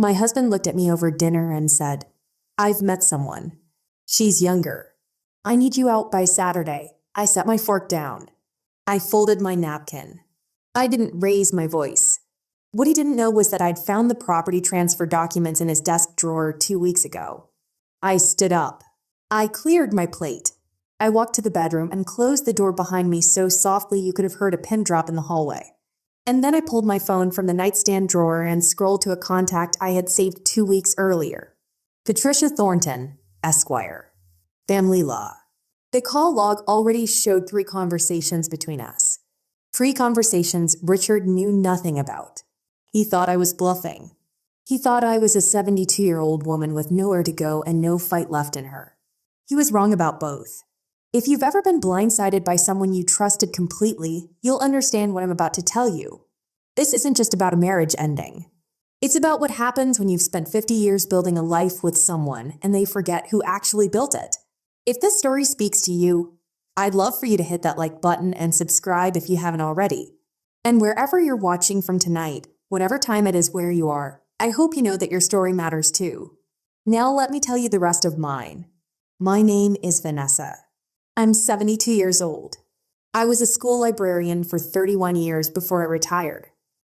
My husband looked at me over dinner and said, "I've met someone. She's younger. I need you out by Saturday." I set my fork down. I folded my napkin. I didn't raise my voice. What he didn't know was that I'd found the property transfer documents in his desk drawer 2 weeks ago. I stood up. I cleared my plate. I walked to the bedroom and closed the door behind me so softly you could have heard a pin drop in the hallway. And then I pulled my phone from the nightstand drawer and scrolled to a contact I had saved 2 weeks earlier. Patricia Thornton, Esquire. Family law. The call log already showed 3 conversations between us. 3 conversations Richard knew nothing about. He thought I was bluffing. He thought I was a 72-year-old woman with nowhere to go and no fight left in her. He was wrong about both. If you've ever been blindsided by someone you trusted completely, you'll understand what I'm about to tell you. This isn't just about a marriage ending. It's about what happens when you've spent 50 years building a life with someone and they forget who actually built it. If this story speaks to you, I'd love for you to hit that like button and subscribe if you haven't already. And wherever you're watching from tonight, whatever time it is where you are, I hope you know that your story matters too. Now let me tell you the rest of mine. My name is Vanessa. I'm 72 years old. I was a school librarian for 31 years before I retired.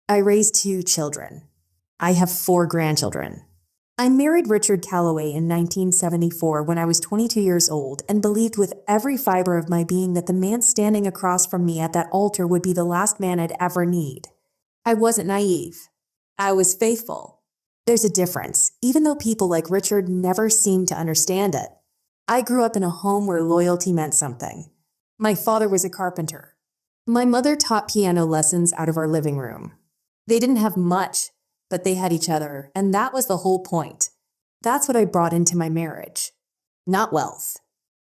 I raised 2 children. I have 4 grandchildren. I married Richard Calloway in 1974 when I was 22 years old and believed with every fiber of my being that the man standing across from me at that altar would be the last man I'd ever need. I wasn't naive. I was faithful. There's a difference, even though people like Richard never seem to understand it. I grew up in a home where loyalty meant something. My father was a carpenter. My mother taught piano lessons out of our living room. They didn't have much, but they had each other, and that was the whole point. That's what I brought into my marriage. Not wealth.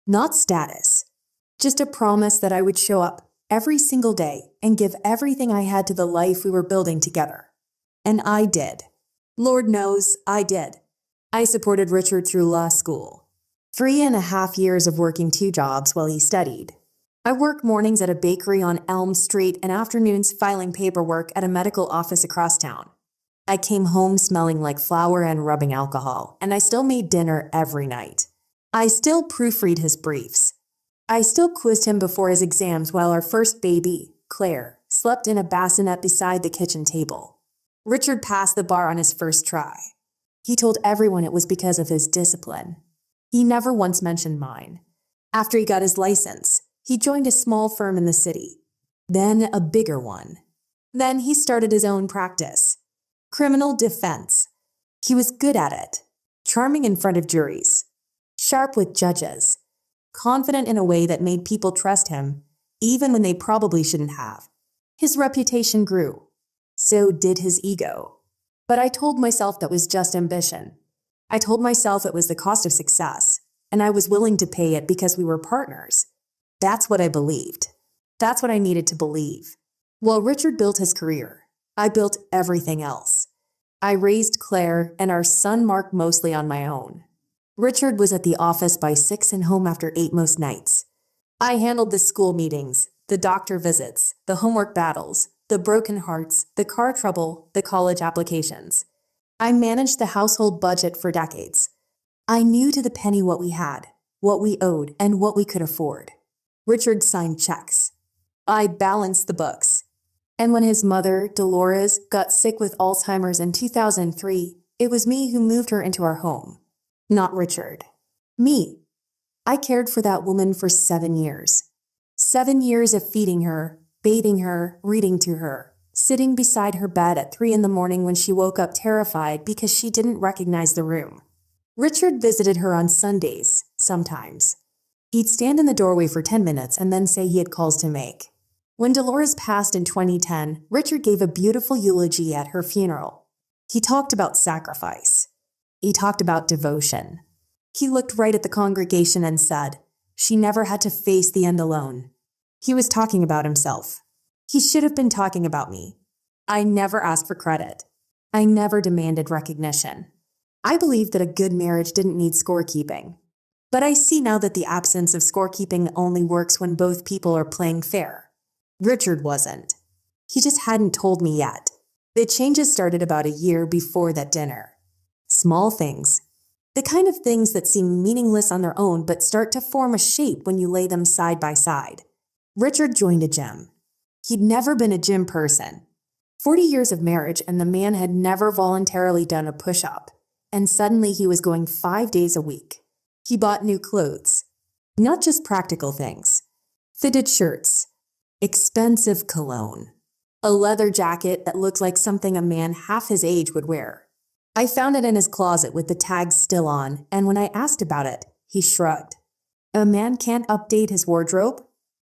Not status. Just a promise that I would show up every single day and give everything I had to the life we were building together. And I did. Lord knows I did. I supported Richard through law school. 3.5 years of working 2 jobs while he studied. I worked mornings at a bakery on Elm Street and afternoons filing paperwork at a medical office across town. I came home smelling like flour and rubbing alcohol, and I still made dinner every night. I still proofread his briefs. I still quizzed him before his exams while our first baby, Claire, slept in a bassinet beside the kitchen table. Richard passed the bar on his first try. He told everyone it was because of his discipline. He never once mentioned mine. After he got his license, he joined a small firm in the city, then a bigger one. Then he started his own practice. Criminal defense. He was good at it, charming in front of juries, sharp with judges, confident in a way that made people trust him, even when they probably shouldn't have. His reputation grew. So did his ego. But I told myself that was just ambition. I told myself it was the cost of success, and I was willing to pay it because we were partners. That's what I believed. That's what I needed to believe. While Richard built his career, I built everything else. I raised Claire and our son Mark mostly on my own. Richard was at the office by 6 and home after 8 most nights. I handled the school meetings, the doctor visits, the homework battles, the broken hearts, the car trouble, the college applications. I managed the household budget for decades. I knew to the penny what we had, what we owed, and what we could afford. Richard signed checks. I balanced the books. And when his mother, Dolores, got sick with Alzheimer's in 2003, it was me who moved her into our home. Not Richard. Me. I cared for that woman for 7 years. 7 years of feeding her, bathing her, reading to her, sitting beside her bed at 3 in the morning when she woke up terrified because she didn't recognize the room. Richard visited her on Sundays, sometimes. He'd stand in the doorway for 10 minutes and then say he had calls to make. When Dolores passed in 2010, Richard gave a beautiful eulogy at her funeral. He talked about sacrifice. He talked about devotion. He looked right at the congregation and said, she never had to face the end alone. He was talking about himself. He should have been talking about me. I never asked for credit. I never demanded recognition. I believed that a good marriage didn't need scorekeeping. But I see now that the absence of scorekeeping only works when both people are playing fair. Richard wasn't. He just hadn't told me yet. The changes started about a year before that dinner. Small things. The kind of things that seem meaningless on their own but start to form a shape when you lay them side by side. Richard joined a gym. He'd never been a gym person. 40 years of marriage and the man had never voluntarily done a push-up. And suddenly he was going 5 days a week. He bought new clothes. Not just practical things. Fitted shirts. Expensive cologne. A leather jacket that looked like something a man half his age would wear. I found it in his closet with the tags still on, and when I asked about it, he shrugged. A man can't update his wardrobe?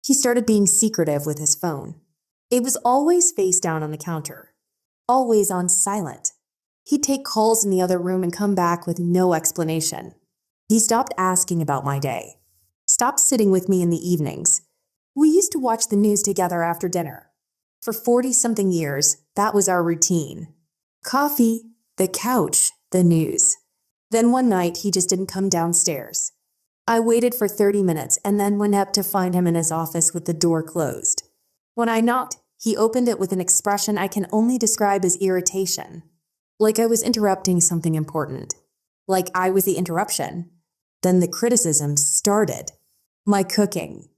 He started being secretive with his phone. It was always face down on the counter. Always on silent. He'd take calls in the other room and come back with no explanation. He stopped asking about my day. Stopped sitting with me in the evenings. We used to watch the news together after dinner. For 40-something years, that was our routine. Coffee, the couch, the news. Then one night, he just didn't come downstairs. I waited for 30 minutes and then went up to find him in his office with the door closed. When I knocked, he opened it with an expression I can only describe as irritation. Like I was interrupting something important. Like I was the interruption. Then the criticisms started. My cooking.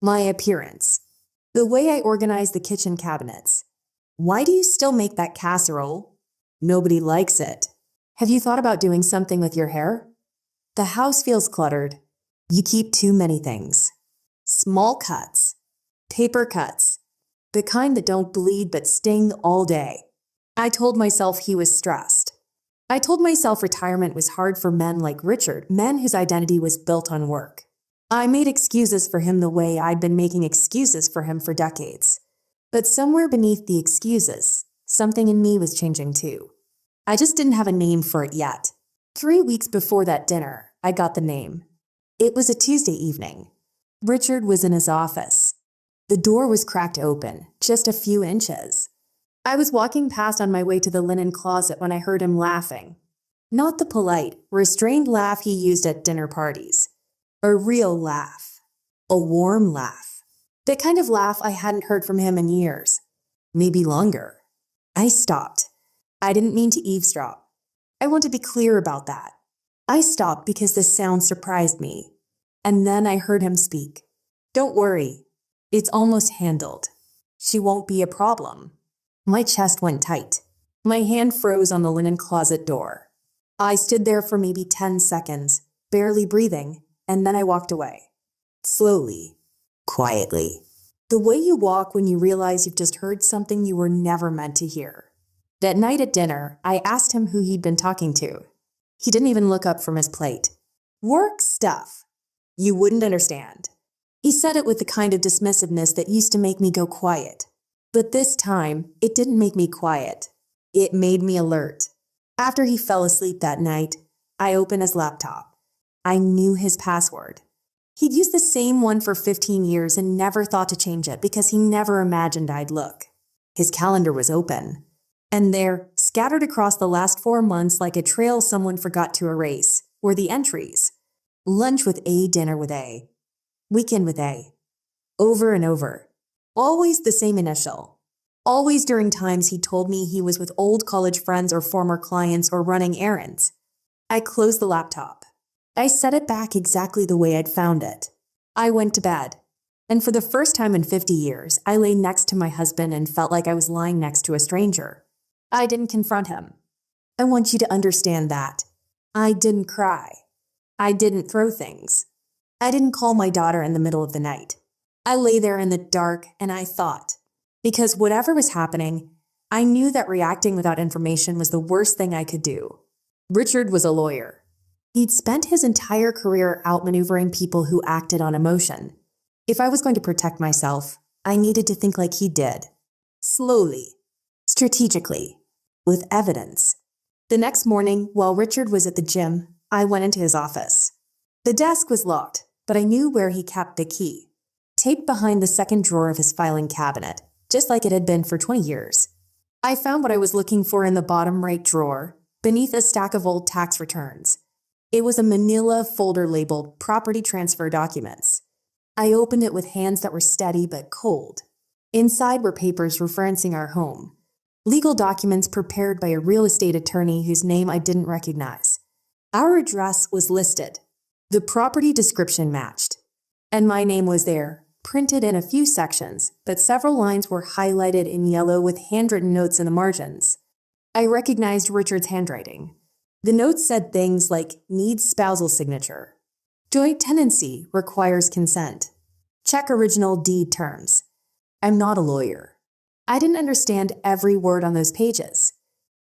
My appearance. The way I organized the kitchen cabinets. Why do you still make that casserole? Nobody likes it. Have you thought about doing something with your hair? The house feels cluttered. You keep too many things. Small cuts. Paper cuts. The kind that don't bleed but sting all day. I told myself he was stressed. I told myself retirement was hard for men like Richard, men whose identity was built on work. I made excuses for him the way I'd been making excuses for him for decades. But somewhere beneath the excuses, something in me was changing too. I just didn't have a name for it yet. 3 weeks before that dinner, I got the name. It was a Tuesday evening. Richard was in his office. The door was cracked open, just a few inches. I was walking past on my way to the linen closet when I heard him laughing. Not the polite, restrained laugh he used at dinner parties. A real laugh. A warm laugh. The kind of laugh I hadn't heard from him in years. Maybe longer. I stopped. I didn't mean to eavesdrop. I want to be clear about that. I stopped because the sound surprised me. And then I heard him speak. Don't worry. It's almost handled. She won't be a problem. My chest went tight. My hand froze on the linen closet door. I stood there for maybe 10 seconds, barely breathing, and then I walked away. Slowly. Quietly. The way you walk when you realize you've just heard something you were never meant to hear. That night at dinner, I asked him who he'd been talking to. He didn't even look up from his plate. Work stuff. You wouldn't understand. He said it with the kind of dismissiveness that used to make me go quiet. But this time, it didn't make me quiet. It made me alert. After he fell asleep that night, I opened his laptop. I knew his password. He'd used the same one for 15 years and never thought to change it because he never imagined I'd look. His calendar was open. And there, scattered across the last 4 months like a trail someone forgot to erase, were the entries. Lunch with A, dinner with A. Weekend with A. Over and over. Always the same initial. Always during times he told me he was with old college friends or former clients or running errands. I closed the laptop. I set it back exactly the way I'd found it. I went to bed. And for the first time in 50 years, I lay next to my husband and felt like I was lying next to a stranger. I didn't confront him. I want you to understand that. I didn't cry. I didn't throw things. I didn't call my daughter in the middle of the night. I lay there in the dark and I thought. Because whatever was happening, I knew that reacting without information was the worst thing I could do. Richard was a lawyer. He'd spent his entire career outmaneuvering people who acted on emotion. If I was going to protect myself, I needed to think like he did. Slowly. Strategically. With evidence. The next morning, while Richard was at the gym, I went into his office. The desk was locked, but I knew where he kept the key. Taped behind the second drawer of his filing cabinet, just like it had been for 20 years. I found what I was looking for in the bottom right drawer, beneath a stack of old tax returns. It was a manila folder labeled Property Transfer Documents. I opened it with hands that were steady but cold. Inside were papers referencing our home. legal documents prepared by a real estate attorney whose name I didn't recognize. Our address was listed. The property description matched. And my name was there, printed in a few sections, but several lines were highlighted in yellow with handwritten notes in the margins. I recognized Richard's handwriting. The notes said things like, needs spousal signature. Joint tenancy requires consent. Check original deed terms. I'm not a lawyer. I didn't understand every word on those pages,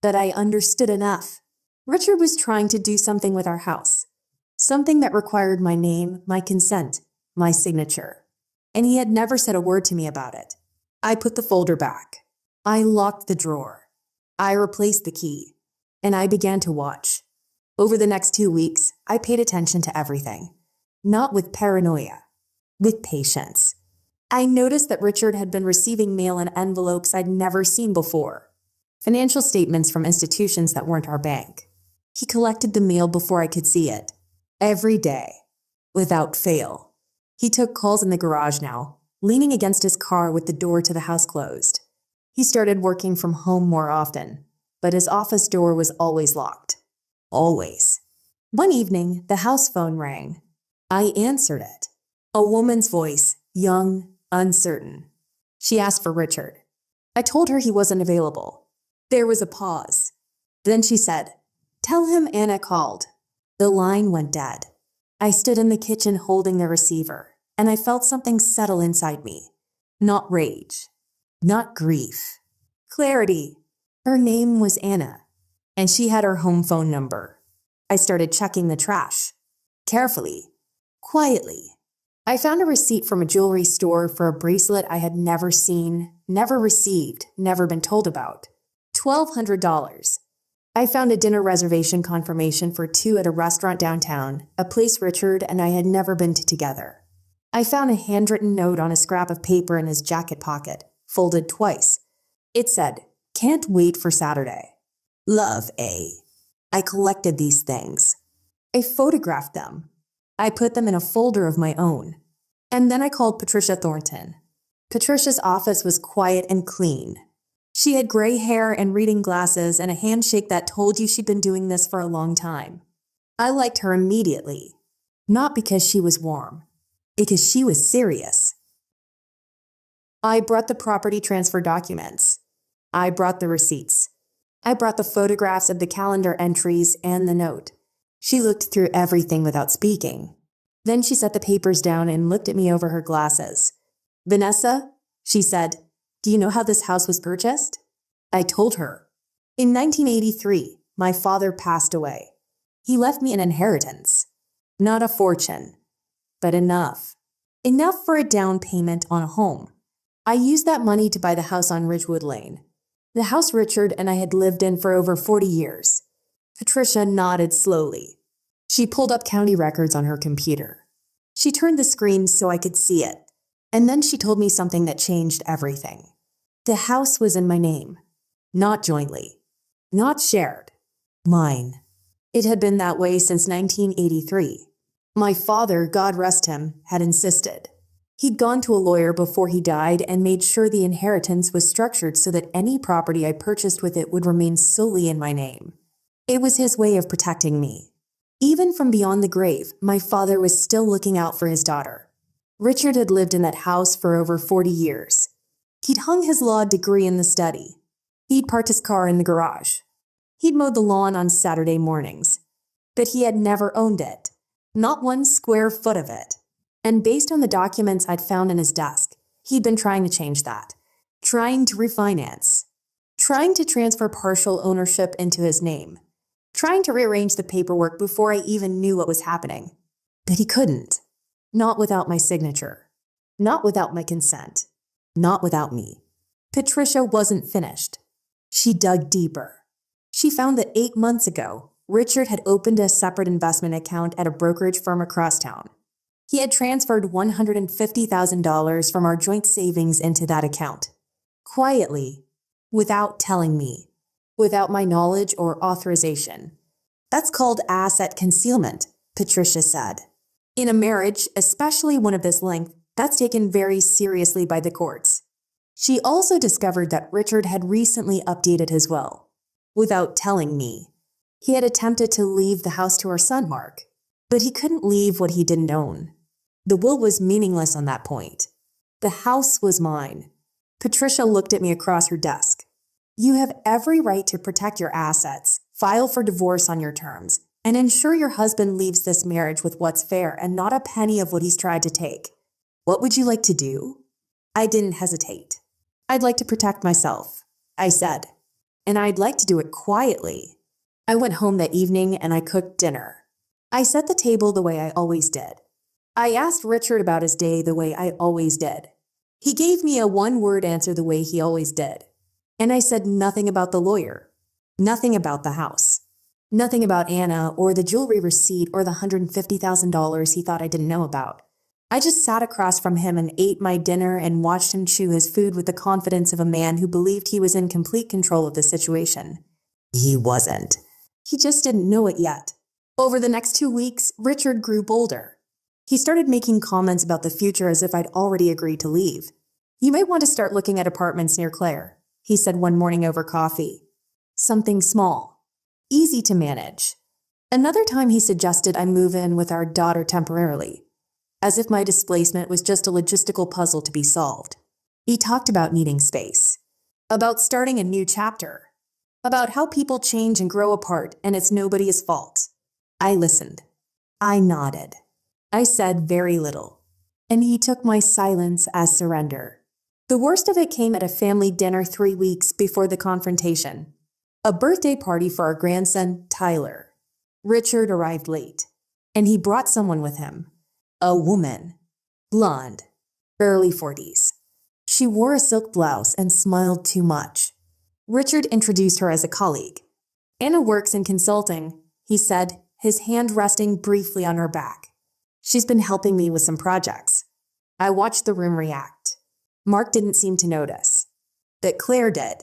but I understood enough. Richard was trying to do something with our house, something that required my name, my consent, my signature, and he had never said a word to me about it. I put the folder back. I locked the drawer. I replaced the key, and I began to watch. Over the next 2 weeks, I paid attention to everything, not with paranoia, with patience. I noticed that Richard had been receiving mail in envelopes I'd never seen before, financial statements from institutions that weren't our bank. He collected the mail before I could see it, every day, without fail. He took calls in the garage now, leaning against his car with the door to the house closed. He started working from home more often, but his office door was always locked. Always. One evening, the house phone rang. I answered it. A woman's voice, young, uncertain. She asked for Richard. I told her he wasn't available. There was a pause. Then she said, "Tell him Anna called." The line went dead. I stood in the kitchen holding the receiver, and I felt something settle inside me. Not rage. Not grief. Clarity. Her name was Anna, and she had her home phone number. I started checking the trash. Carefully. Quietly. I found a receipt from a jewelry store for a bracelet I had never seen, never received, never been told about. $1,200. I found a dinner reservation confirmation for 2 at a restaurant downtown, a place Richard and I had never been to together. I found a handwritten note on a scrap of paper in his jacket pocket, folded twice. It said, "Can't wait for Saturday. Love, A." I collected these things. I photographed them. I put them in a folder of my own. And then I called Patricia Thornton. Patricia's office was quiet and clean. She had gray hair and reading glasses and a handshake that told you she'd been doing this for a long time. I liked her immediately. Not because she was warm, because she was serious. I brought the property transfer documents. I brought the receipts. I brought the photographs of the calendar entries and the note. She looked through everything without speaking. Then she set the papers down and looked at me over her glasses. "Vanessa," she said, "do you know how this house was purchased?" I told her. In 1983, my father passed away. He left me an inheritance. Not a fortune, but enough. Enough for a down payment on a home. I used that money to buy the house on Ridgewood Lane, the house Richard and I had lived in for over 40 years. Patricia nodded slowly. She pulled up county records on her computer. She turned the screen so I could see it, and then she told me something that changed everything. The house was in my name, not jointly, not shared, mine. It had been that way since 1983. My father, God rest him, had insisted. He'd gone to a lawyer before he died and made sure the inheritance was structured so that any property I purchased with it would remain solely in my name. It was his way of protecting me. Even from beyond the grave, my father was still looking out for his daughter. Richard had lived in that house for over 40 years. He'd hung his law degree in the study. He'd parked his car in the garage. He'd mowed the lawn on Saturday mornings. But he had never owned it, not 1 square foot of it. And based on the documents I'd found in his desk, he'd been trying to change that, trying to refinance, trying to transfer partial ownership into his name, trying to rearrange the paperwork before I even knew what was happening. But he couldn't. Not without my signature. Not without my consent. Not without me. Patricia wasn't finished. She dug deeper. She found that 8 months ago, Richard had opened a separate investment account at a brokerage firm across town. He had transferred $150,000 from our joint savings into that account. Quietly, without telling me, without my knowledge or authorization. That's called asset concealment, Patricia said. In a marriage, especially one of this length, that's taken very seriously by the courts. She also discovered that Richard had recently updated his will, without telling me. He had attempted to leave the house to our son, Mark, but he couldn't leave what he didn't own. The will was meaningless on that point. The house was mine. Patricia looked at me across her desk. You have every right to protect your assets, file for divorce on your terms, and ensure your husband leaves this marriage with what's fair and not a penny of what he's tried to take. What would you like to do? I didn't hesitate. I'd like to protect myself, I said, and I'd like to do it quietly. I went home that evening and I cooked dinner. I set the table the way I always did. I asked Richard about his day the way I always did. He gave me a one-word answer the way he always did. And I said nothing about the lawyer, nothing about the house, nothing about Anna or the jewelry receipt or the $150,000 he thought I didn't know about. I just sat across from him and ate my dinner and watched him chew his food with the confidence of a man who believed he was in complete control of the situation. He wasn't. He just didn't know it yet. Over the next 2 weeks, Richard grew bolder. He started making comments about the future as if I'd already agreed to leave. You might want to start looking at apartments near Claire, he said one morning over coffee. Something small, easy to manage. Another time he suggested I move in with our daughter temporarily, as if my displacement was just a logistical puzzle to be solved. He talked about needing space, about starting a new chapter, about how people change and grow apart and it's nobody's fault. I listened. I nodded. I said very little, and he took my silence as surrender. The worst of it came at a family dinner 3 weeks before the confrontation. A birthday party for our grandson, Tyler. Richard arrived late, and he brought someone with him. A woman. Blonde. Early 40s. She wore a silk blouse and smiled too much. Richard introduced her as a colleague. Anna works in consulting, he said, his hand resting briefly on her back. She's been helping me with some projects. I watched the room react. Mark didn't seem to notice. But Claire did.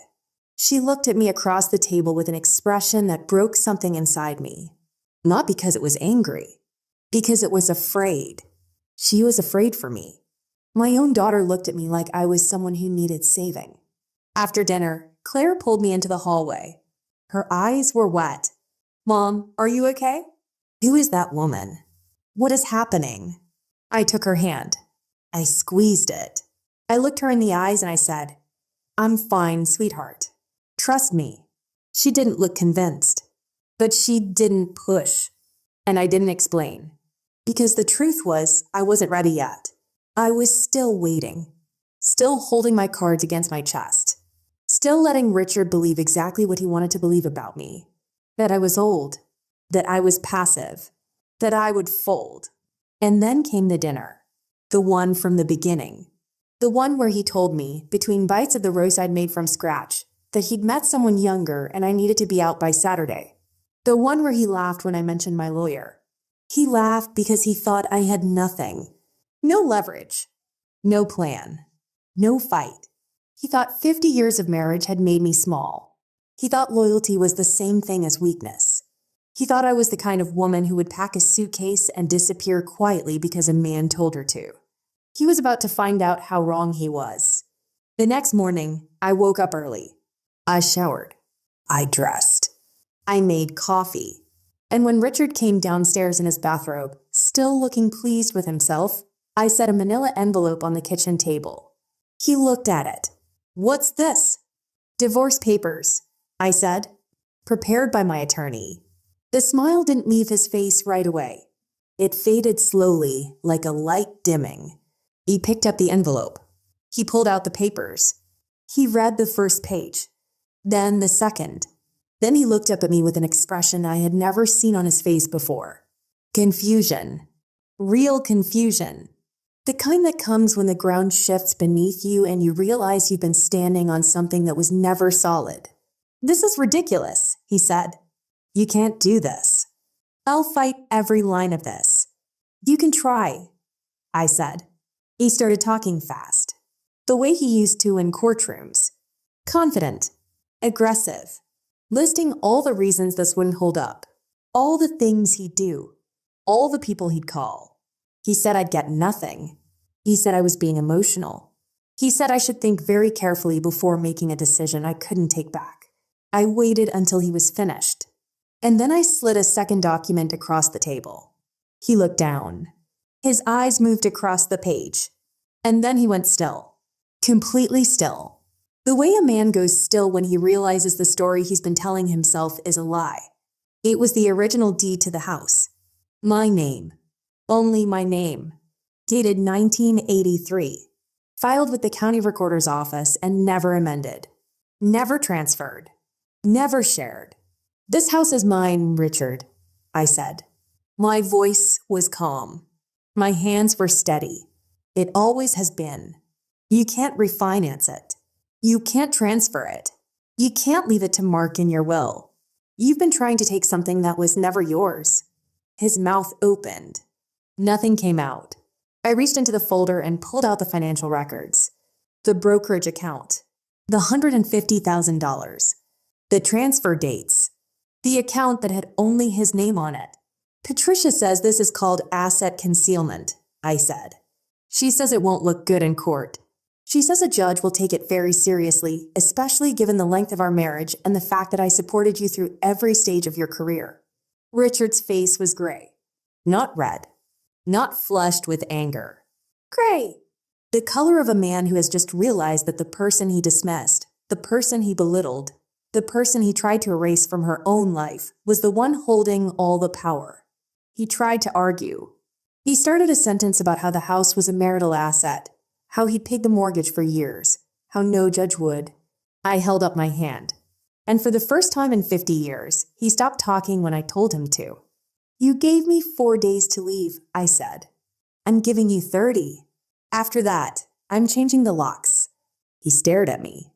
She looked at me across the table with an expression that broke something inside me. Not because it was angry, because it was afraid. She was afraid for me. My own daughter looked at me like I was someone who needed saving. After dinner, Claire pulled me into the hallway. Her eyes were wet. Mom, are you okay? Who is that woman? What is happening? I took her hand. I squeezed it. I looked her in the eyes and I said, I'm fine, sweetheart. Trust me. She didn't look convinced, but she didn't push. And I didn't explain. Because the truth was, I wasn't ready yet. I was still waiting. Still holding my cards against my chest. Still letting Richard believe exactly what he wanted to believe about me. That I was old. That I was passive. That I would fold. And then came the dinner. The one from the beginning. The one where he told me, between bites of the roast I'd made from scratch, that he'd met someone younger and I needed to be out by Saturday. The one where he laughed when I mentioned my lawyer. He laughed because he thought I had nothing. No leverage. No plan. No fight. He thought 50 years of marriage had made me small. He thought loyalty was the same thing as weakness. He thought I was the kind of woman who would pack a suitcase and disappear quietly because a man told her to. He was about to find out how wrong he was. The next morning, I woke up early. I showered. I dressed. I made coffee. And when Richard came downstairs in his bathrobe, still looking pleased with himself, I set a manila envelope on the kitchen table. He looked at it. What's this? Divorce papers, I said, prepared by my attorney. The smile didn't leave his face right away. It faded slowly, like a light dimming. He picked up the envelope. He pulled out the papers. He read the first page, then the second. Then he looked up at me with an expression I had never seen on his face before. Confusion. Real confusion. The kind that comes when the ground shifts beneath you and you realize you've been standing on something that was never solid. This is ridiculous, he said. You can't do this. I'll fight every line of this. You can try, I said. He started talking fast, the way he used to in courtrooms. Confident, aggressive, listing all the reasons this wouldn't hold up, all the things he'd do, all the people he'd call. He said I'd get nothing. He said I was being emotional. He said I should think very carefully before making a decision I couldn't take back. I waited until he was finished, and then I slid a second document across the table. He looked down. His eyes moved across the page, and then he went still. Completely still. The way a man goes still when he realizes the story he's been telling himself is a lie. It was the original deed to the house. My name. Only my name. Dated 1983. Filed with the county recorder's office and never amended. Never transferred. Never shared. This house is mine, Richard, I said. My voice was calm. My hands were steady. It always has been. You can't refinance it. You can't transfer it. You can't leave it to Mark in your will. You've been trying to take something that was never yours. His mouth opened. Nothing came out. I reached into the folder and pulled out the financial records. The brokerage account. The $150,000. The transfer dates. The account that had only his name on it. Patricia says this is called asset concealment, I said. She says it won't look good in court. She says a judge will take it very seriously, especially given the length of our marriage and the fact that I supported you through every stage of your career. Richard's face was gray. Not red. Not flushed with anger. Gray. The color of a man who has just realized that the person he dismissed, the person he belittled, the person he tried to erase from her own life, was the one holding all the power. He tried to argue. He started a sentence about how the house was a marital asset, how he'd paid the mortgage for years, how no judge would. I held up my hand. And for the first time in 50 years, he stopped talking when I told him to. You gave me 4 days to leave, I said. I'm giving you 30. After that, I'm changing the locks. He stared at me.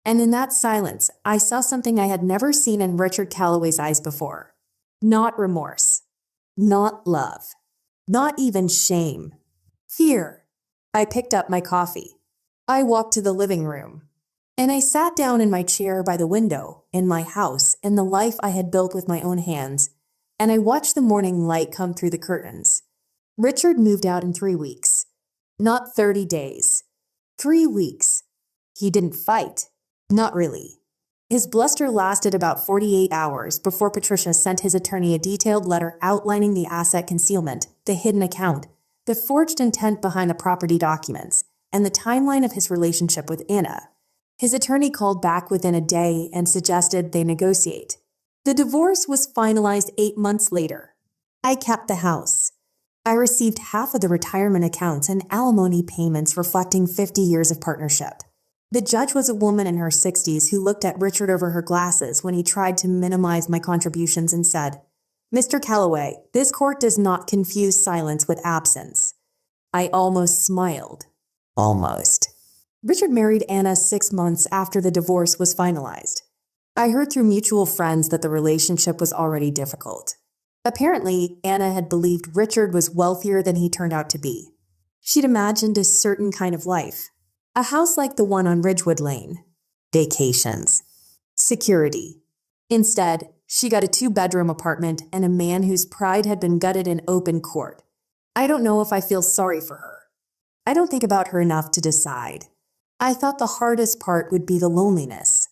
And in that silence, I saw something I had never seen in Richard Calloway's eyes before. Not remorse. Not love. Not even shame. Fear. I picked up my coffee. I walked to the living room. And I sat down in my chair by the window, in my house, in the life I had built with my own hands, and I watched the morning light come through the curtains. Richard moved out in 3 weeks. Not 30 days. 3 weeks. He didn't fight. Not really. His bluster lasted about 48 hours before Patricia sent his attorney a detailed letter outlining the asset concealment, the hidden account, the forged intent behind the property documents, and the timeline of his relationship with Anna. His attorney called back within a day and suggested they negotiate. The divorce was finalized 8 months later. I kept the house. I received half of the retirement accounts and alimony payments reflecting 50 years of partnership. The judge was a woman in her 60s who looked at Richard over her glasses when he tried to minimize my contributions and said, Mr. Calloway, this court does not confuse silence with absence. I almost smiled. Almost. Richard married Anna 6 months after the divorce was finalized. I heard through mutual friends that the relationship was already difficult. Apparently, Anna had believed Richard was wealthier than he turned out to be. She'd imagined a certain kind of life. A house like the one on Ridgewood Lane. Vacations. Security. Instead, she got a 2-bedroom apartment and a man whose pride had been gutted in open court. I don't know if I feel sorry for her. I don't think about her enough to decide. I thought the hardest part would be the loneliness.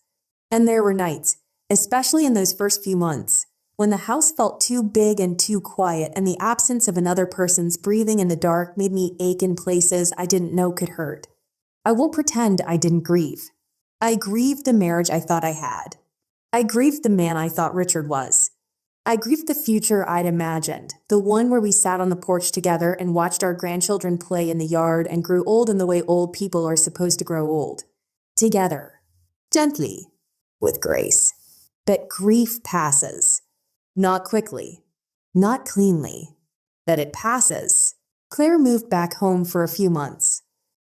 And there were nights, especially in those first few months, when the house felt too big and too quiet and the absence of another person's breathing in the dark made me ache in places I didn't know could hurt. I won't pretend I didn't grieve. I grieved the marriage I thought I had. I grieved the man I thought Richard was. I grieved the future I'd imagined, the one where we sat on the porch together and watched our grandchildren play in the yard and grew old in the way old people are supposed to grow old. Together. Gently. With grace. But grief passes. Not quickly. Not cleanly. That it passes. Claire moved back home for a few months.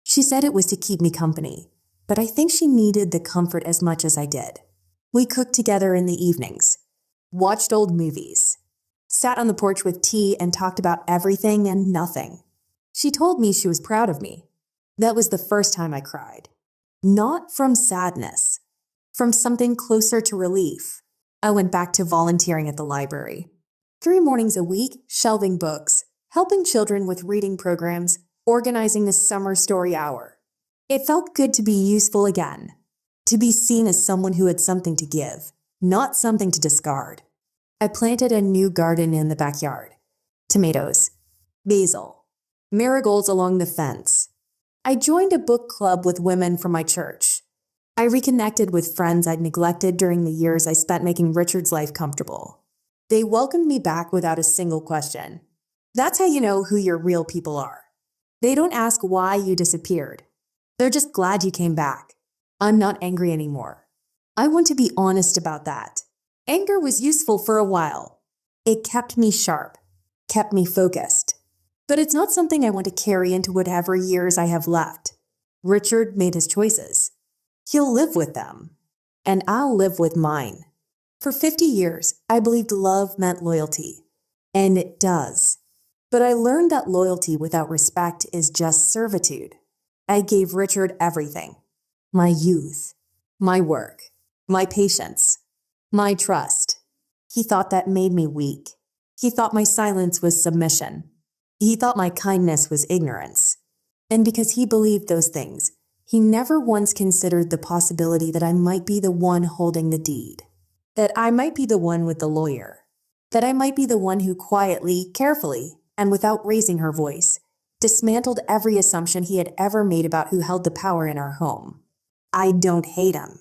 She said it was to keep me company, but I think she needed the comfort as much as I did. We cooked together in the evenings. Watched old movies, sat on the porch with tea and talked about everything and nothing. She told me she was proud of me. That was the first time I cried. Not from sadness, from something closer to relief. I went back to volunteering at the library. 3 mornings a week, shelving books, helping children with reading programs, organizing the summer story hour. It felt good to be useful again, to be seen as someone who had something to give, not something to discard. I planted a new garden in the backyard. Tomatoes, basil, marigolds along the fence. I joined a book club with women from my church. I reconnected with friends I'd neglected during the years I spent making Richard's life comfortable. They welcomed me back without a single question. That's how you know who your real people are. They don't ask why you disappeared. They're just glad you came back. I'm not angry anymore. I want to be honest about that. Anger was useful for a while. It kept me sharp, kept me focused. But it's not something I want to carry into whatever years I have left. Richard made his choices. He'll live with them. And I'll live with mine. For 50 years, I believed love meant loyalty. And it does. But I learned that loyalty without respect is just servitude. I gave Richard everything. My youth, my work, my patience, my trust. He thought that made me weak. He thought my silence was submission. He thought my kindness was ignorance. And because he believed those things, he never once considered the possibility that I might be the one holding the deed, that I might be the one with the lawyer, that I might be the one who quietly, carefully, and without raising her voice, dismantled every assumption he had ever made about who held the power in our home. I don't hate him.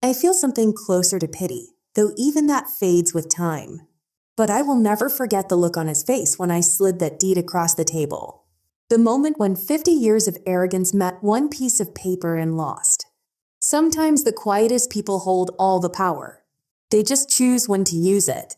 I feel something closer to pity, though even that fades with time. But I will never forget the look on his face when I slid that deed across the table. The moment when 50 years of arrogance met one piece of paper and lost. Sometimes the quietest people hold all the power. They just choose when to use it.